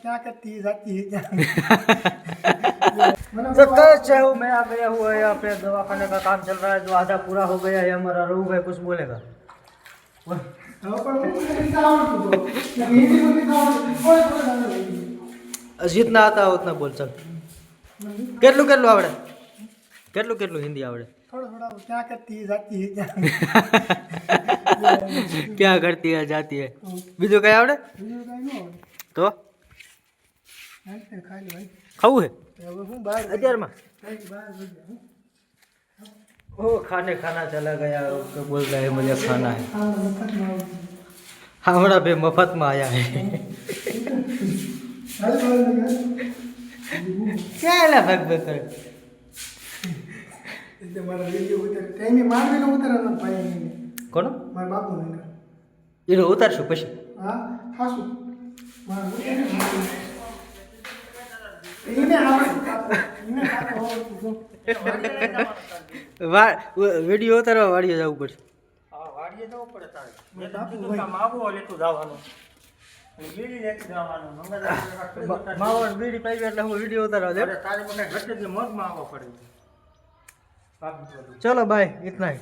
क्या करती है जाती है तो कैसे हूँ मैं आ गया हुआ है यहाँ पे दवाखाने का काम चल रहा है जो आधा पूरा हो गया है हमारा रहू भाई कुछ बोलेगा जितना आता है उतना बोल चल કેટલું કેટલું આવડે કેટલું હિન્દી આવડે थोड़ा थोड़ा क्या करती है जाती है क्या करती है जाती है બીજું કઈ આવડે તો ખાવું है અત્યારમાં ओ खाने खाना चला गया तो बोल रहा है मुझे खाना है हमारा भी मफत में आया है क्या है भग भग कर કોણ એ ઉતારશું પછી વિડીયો ઉતારવા વાડીએ જવું પડશે વાડીએ જવું પડે તારે માવો લેતું જવાનું બીડી લેતું જવાનું માવણ બીડી પાઈ એટલે હું વિડીયો ઉતારવા દે તારે મને ઘટે મગમાં આવવા પડે ચલો બાય ઇतना ही